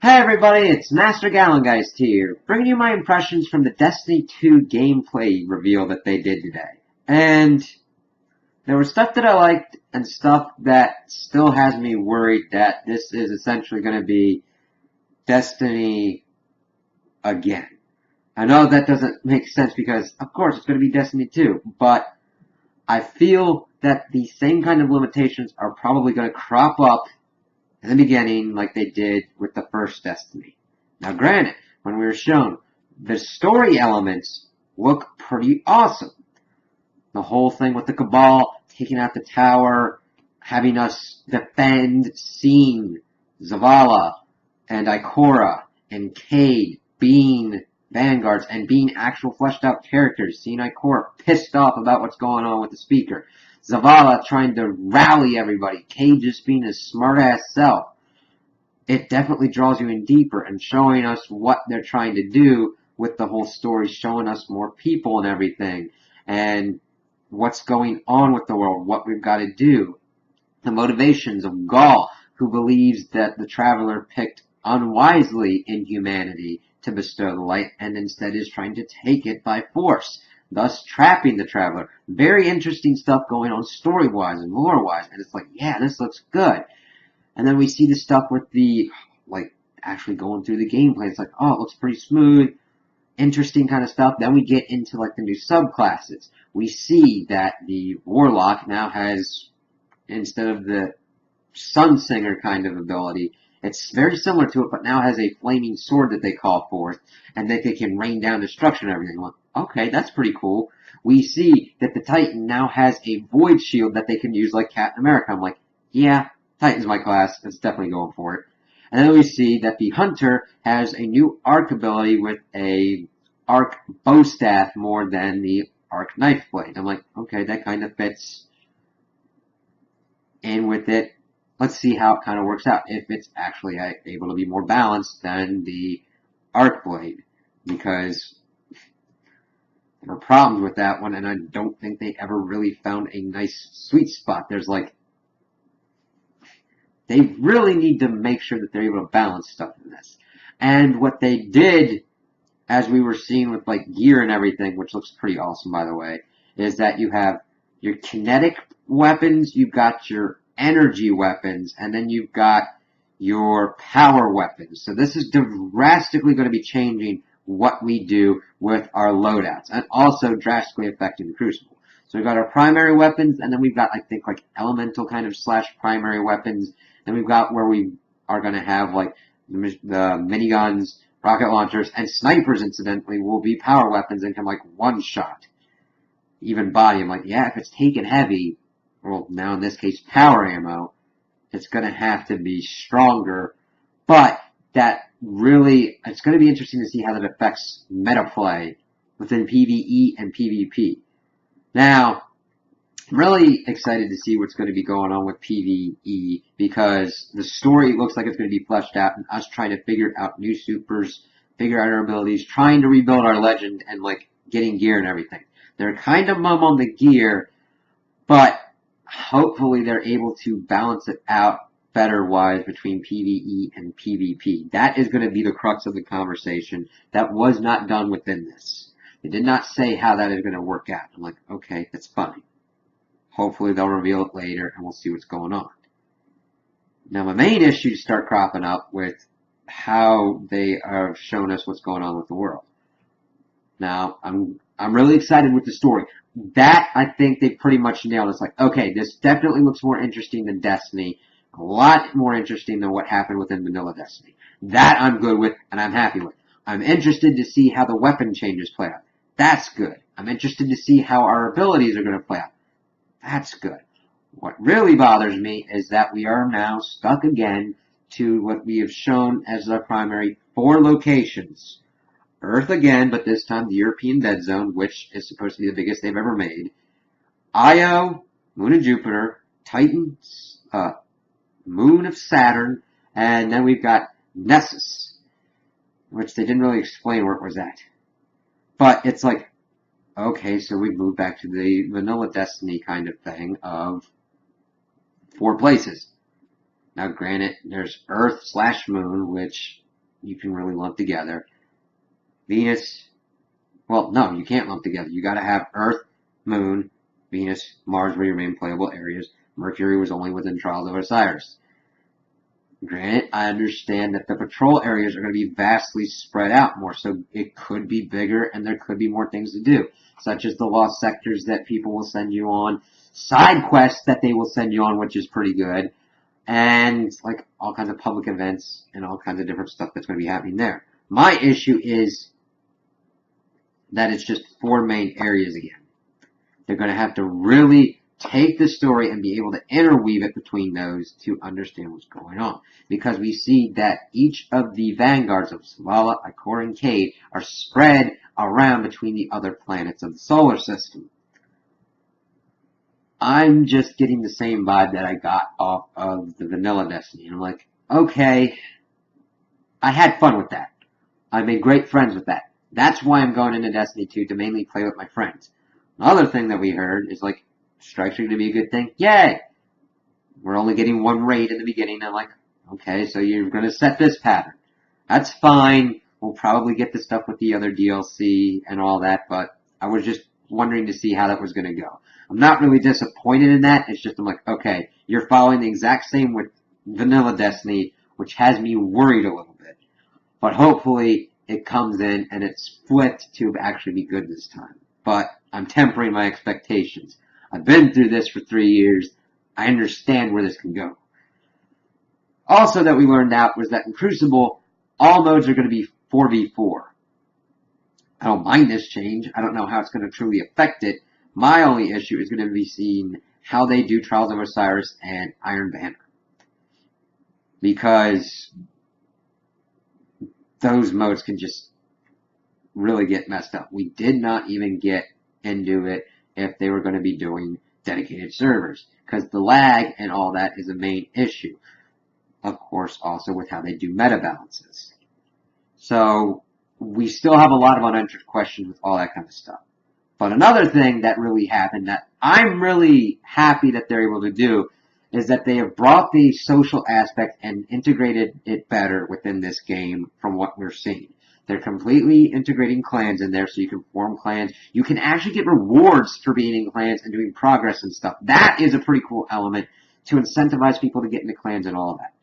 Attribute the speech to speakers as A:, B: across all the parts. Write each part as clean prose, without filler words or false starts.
A: Hey everybody, it's Master Gallengeist here, bringing you my impressions from the Destiny 2 gameplay reveal that they did today. And there was stuff that I liked and stuff that still has me worried that this is essentially going to be Destiny again. I know that doesn't make sense because, of course, it's going to be Destiny 2, but I feel that the same kind of limitations are probably going to crop up in the beginning like they did with the first Destiny. Now granted, when we were shown, the story elements look pretty awesome. The whole thing with the Cabal, taking out the tower, having us defend, seeing Zavala and Ikora and Cayde being vanguards and being actual fleshed out characters, seeing Ikora pissed off about what's going on with the speaker. Zavala trying to rally everybody. Cayde just being his smart-ass self. It definitely draws you in deeper and showing us what they're trying to do with the whole story, showing us more people and everything, and what's going on with the world, what we've got to do. The motivations of Ghaul, who believes that the Traveler picked unwisely in humanity to bestow the light and instead is trying to take it by force, thus trapping the Traveler. Very interesting stuff going on story-wise and lore-wise, and it's like, yeah, this looks good. And then we see the stuff with the, actually going through the gameplay. It's like, oh, it looks pretty smooth, interesting kind of stuff. Then we get into, the new subclasses. We see that the Warlock now has, instead of the Sunsinger kind of ability, it's very similar to it, but now has a flaming sword that they call forth, and that they can rain down destruction and everything. Like, okay, that's pretty cool. We see that the Titan now has a void shield that they can use like Captain America. I'm like, yeah, Titan's my class. It's definitely going for it. And then we see that the Hunter has a new arc ability with a arc bow staff more than the arc knife blade. I'm like, okay, that kind of fits in with it. Let's see how it kind of works out, if it's actually able to be more balanced than the arc blade, because there were problems with that one, and I don't think they ever really found a nice sweet spot. They really need to make sure that they're able to balance stuff in this. And what they did, as we were seeing with gear and everything, which looks pretty awesome by the way, is that you have your kinetic weapons, you've got your energy weapons, and then you've got your power weapons. So this is drastically going to be changing what we do with our loadouts, and also drastically affecting the Crucible. So we've got our primary weapons, and then we've got, I think, elemental kind of / primary weapons. Then we've got where we are going to have, the miniguns, rocket launchers, and snipers, incidentally, will be power weapons and can, one-shot. Even body. I'm like, yeah, if it's taken heavy, well, now in this case, power ammo, it's going to have to be stronger. But that really, it's going to be interesting to see how that affects meta play within PvE and PvP. Now, I'm really excited to see what's going to be going on with PvE, because the story looks like it's going to be fleshed out, and us trying to figure out new supers, figure out our abilities, trying to rebuild our legend, and getting gear and everything. They're kind of mum on the gear, but hopefully they're able to balance it out better-wise between PvE and PvP. That is going to be the crux of the conversation. That was not done within this. They did not say how that is going to work out. I'm like, okay, that's fine. Hopefully they'll reveal it later, and we'll see what's going on. Now, my main issues start cropping up with how they have shown us what's going on with the world. Now, I'm really excited with the story. That, I think, they pretty much nailed. It's like, okay, this definitely looks more interesting than Destiny. A lot more interesting than what happened within Vanilla Destiny. That I'm good with, and I'm happy with. I'm interested to see how the weapon changes play out. That's good. I'm interested to see how our abilities are going to play out. That's good. What really bothers me is that we are now stuck again to what we have shown as our primary 4 locations. Earth again, but this time the European Dead Zone, which is supposed to be the biggest they've ever made. Io, Moon of Jupiter, Titan, Moon of Saturn, and then we've got Nessus, which they didn't really explain where it was at. But it's like, okay, so we moved back to the vanilla Destiny kind of thing of 4 places. Now, granted, there's Earth / Moon, which you can really lump together. Venus, well, no, you can't lump together. You gotta have Earth, Moon, Venus, Mars were your main playable areas. Mercury was only within Trials of Osiris. Granted, I understand that the patrol areas are going to be vastly spread out more, so it could be bigger and there could be more things to do, such as the lost sectors that people will send you on, side quests that they will send you on, which is pretty good, and like all kinds of public events and all kinds of different stuff that's going to be happening there. My issue is that it's just 4 main areas again. They're going to have to really take the story and be able to interweave it between those to understand what's going on. Because we see that each of the vanguards of Selvala, Ikora, and Cade are spread around between the other planets of the solar system. I'm just getting the same vibe that I got off of the vanilla Destiny. And I'm like, okay, I had fun with that. I made great friends with that. That's why I'm going into Destiny 2, to mainly play with my friends. Another thing that we heard is like, strikes are going to be a good thing. Yay! We're only getting 1 raid in the beginning. I'm like, okay, so you're going to set this pattern. That's fine. We'll probably get the stuff with the other DLC and all that, but I was just wondering to see how that was going to go. I'm not really disappointed in that. It's just I'm like, okay, you're following the exact same with vanilla Destiny, which has me worried a little bit. But hopefully it comes in and it's flipped to actually be good this time. But I'm tempering my expectations. I've been through this for 3 years. I understand where this can go. Also that we learned out was that in Crucible, all modes are going to be 4v4. I don't mind this change. I don't know how it's going to truly affect it. My only issue is going to be seeing how they do Trials of Osiris and Iron Banner. Because those modes can just really get messed up. We did not even get into it if they were going to be doing dedicated servers, because the lag and all that is a main issue. Of course, also with how they do meta balances. So we still have a lot of unanswered questions with all that kind of stuff. But another thing that really happened that I'm really happy that they're able to do is that they have brought the social aspect and integrated it better within this game from what we're seeing. They're completely integrating clans in there so you can form clans. You can actually get rewards for being in clans and doing progress and stuff. That is a pretty cool element to incentivize people to get into clans and all of that.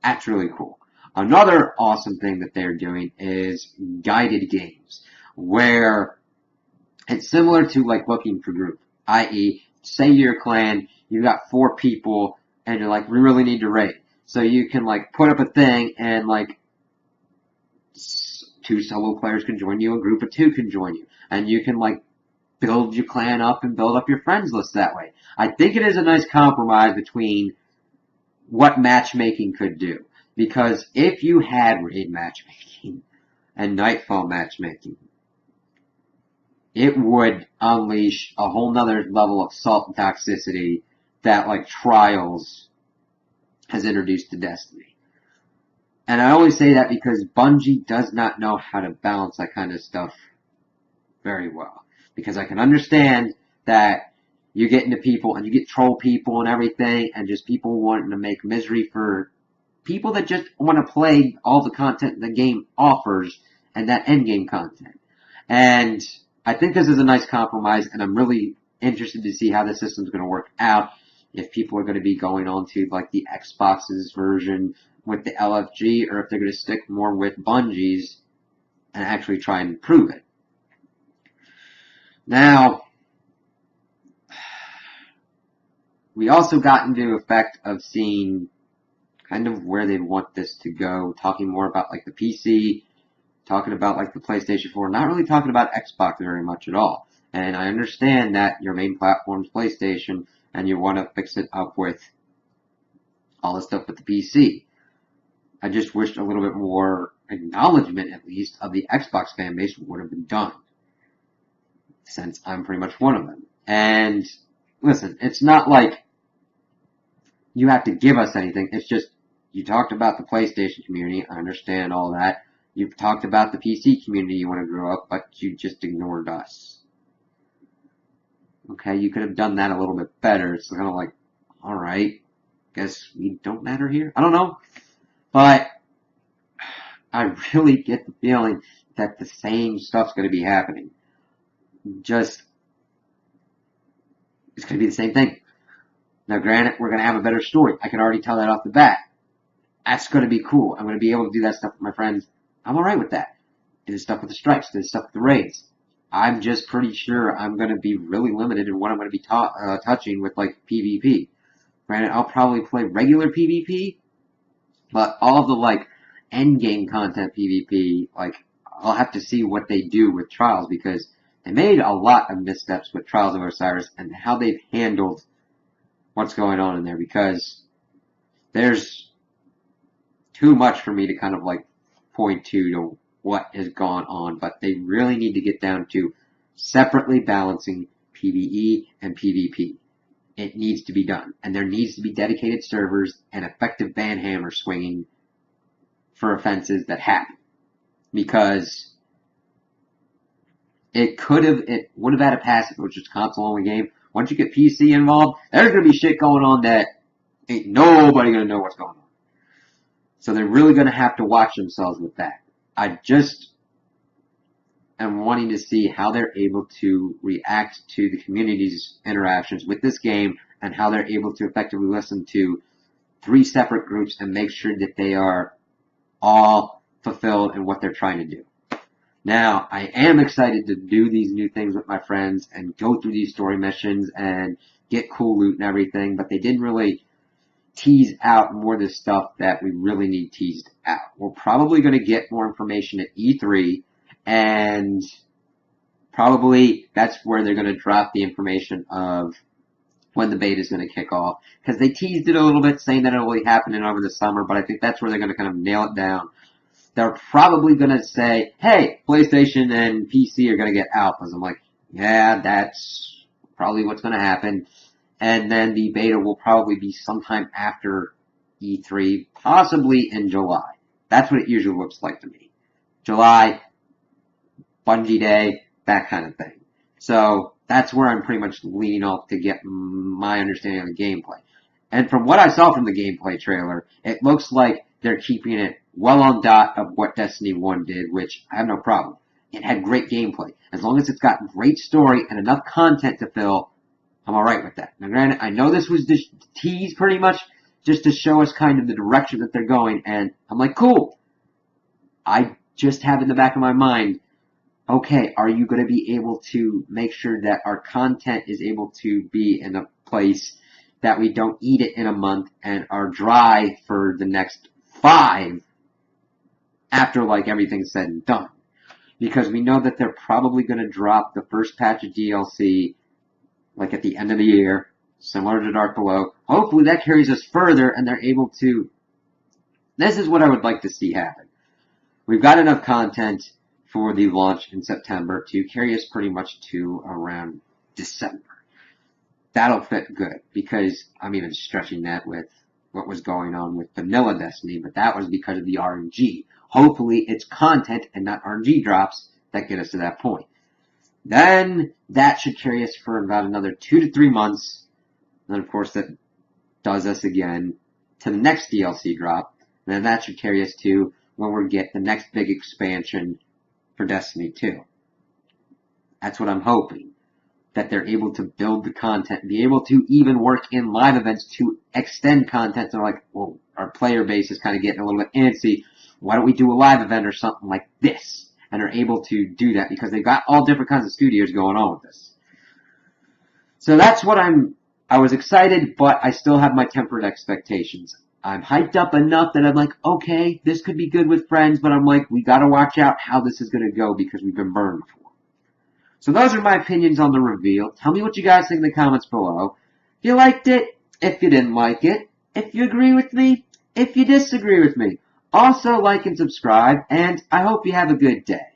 A: That's really cool. Another awesome thing that they're doing is guided games, where it's similar to like looking for group, i.e., say you're a clan, you got 4 people, and you're like, we really need to raid. So you can like put up a thing and like 2 solo players can join you, a group of 2 can join you. And you can like build your clan up and build up your friends list that way. I think it is a nice compromise between what matchmaking could do. Because if you had raid matchmaking and nightfall matchmaking, it would unleash a whole nother level of salt and toxicity that like Trials has introduced to Destiny. And I only say that because Bungie does not know how to balance that kind of stuff very well. Because I can understand that you get into people and you get troll people and everything, and just people wanting to make misery for people that just want to play all the content the game offers and that endgame content. And I think this is a nice compromise, and I'm really interested to see how the system's going to work out. If people are going to be going on to like the Xbox's version with the LFG, or if they're going to stick more with Bungie's and actually try and improve it. Now, we also got into effect of seeing kind of where they want this to go, talking more about like the PC, talking about like the PlayStation 4, not really talking about Xbox very much at all. And I understand that your main platform is PlayStation, and you want to fix it up with all the stuff with the PC. I just wished a little bit more acknowledgement, at least, of the Xbox fan base would have been done, since I'm pretty much one of them. And listen, it's not like you have to give us anything. It's just, you talked about the PlayStation community. I understand all that. You've talked about the PC community you want to grow up, but you just ignored us. Okay, you could have done that a little bit better. It's kind of like, alright, guess we don't matter here? I don't know. But I really get the feeling that the same stuff's going to be happening. Just, it's going to be the same thing. Now, granted, we're going to have a better story. I can already tell that off the bat. That's going to be cool. I'm going to be able to do that stuff with my friends. I'm alright with that. Do the stuff with the stripes, do the stuff with the raids. I'm just pretty sure I'm going to be really limited in what I'm going to be touching with, like, PvP. Granted, I'll probably play regular PvP, but all of the, like, endgame content PvP, like, I'll have to see what they do with Trials, because they made a lot of missteps with Trials of Osiris and how they've handled what's going on in there, because there's too much for me to kind of, like, point to what has gone on, but they really need to get down to separately balancing PvE and PvP. It needs to be done, and there needs to be dedicated servers and effective banhammer swinging for offenses that happen, because it would have had a pass if it was just console only game. Once you get PC involved, there's going to be shit going on that ain't nobody going to know what's going on. So they're really going to have to watch themselves with that. I just am wanting to see how they're able to react to the community's interactions with this game, and how they're able to effectively listen to 3 separate groups and make sure that they are all fulfilled in what they're trying to do. Now, I am excited to do these new things with my friends and go through these story missions and get cool loot and everything, but they didn't really tease out more of the stuff that we really need teased out. We're probably going to get more information at E3, and probably that's where they're going to drop the information of when the beta is going to kick off, because they teased it a little bit, saying that it'll be happening over the summer, but I think that's where they're going to kind of nail it down. They're probably going to say, hey, PlayStation and PC are going to get alphas. I'm like, yeah, that's probably what's going to happen. And then the beta will probably be sometime after E3, possibly in July. That's what it usually looks like to me. July, Bungie Day, that kind of thing. So that's where I'm pretty much leaning off to get my understanding of the gameplay. And from what I saw from the gameplay trailer, it looks like they're keeping it well on dot of what Destiny 1 did, which I have no problem. It had great gameplay. As long as it's got great story and enough content to fill, I'm alright with that. Now granted, I know this was just teased pretty much just to show us kind of the direction that they're going, and I'm like, cool. I just have in the back of my mind, okay, are you going to be able to make sure that our content is able to be in a place that we don't eat it in a month and are dry for the next 5 after, like, everything's said and done? Because we know that they're probably going to drop the first patch of DLC like at the end of the year, similar to Dark Below. Hopefully that carries us further and they're able to... This is what I would like to see happen. We've got enough content for the launch in September to carry us pretty much to around December. That'll fit good, because I'm even stretching that with what was going on with Vanilla Destiny, but that was because of the RNG. Hopefully it's content and not RNG drops that get us to that point. Then that should carry us for about another 2 to 3 months. And then, of course, that does us again to the next DLC drop. And then that should carry us to when we get the next big expansion for Destiny 2. That's what I'm hoping. That they're able to build the content, be able to even work in live events to extend content. They're like, well, our player base is kind of getting a little bit antsy. Why don't we do a live event or something like this? And are able to do that because they've got all different kinds of studios going on with this. So that's what I was excited, but I still have my tempered expectations. I'm hyped up enough that I'm like, okay, this could be good with friends, but I'm like, we gotta watch out how this is gonna go because we've been burned before. So those are my opinions on the reveal. Tell me what you guys think in the comments below. If you liked it, if you didn't like it, if you agree with me, if you disagree with me. Also, like and subscribe, and I hope you have a good day.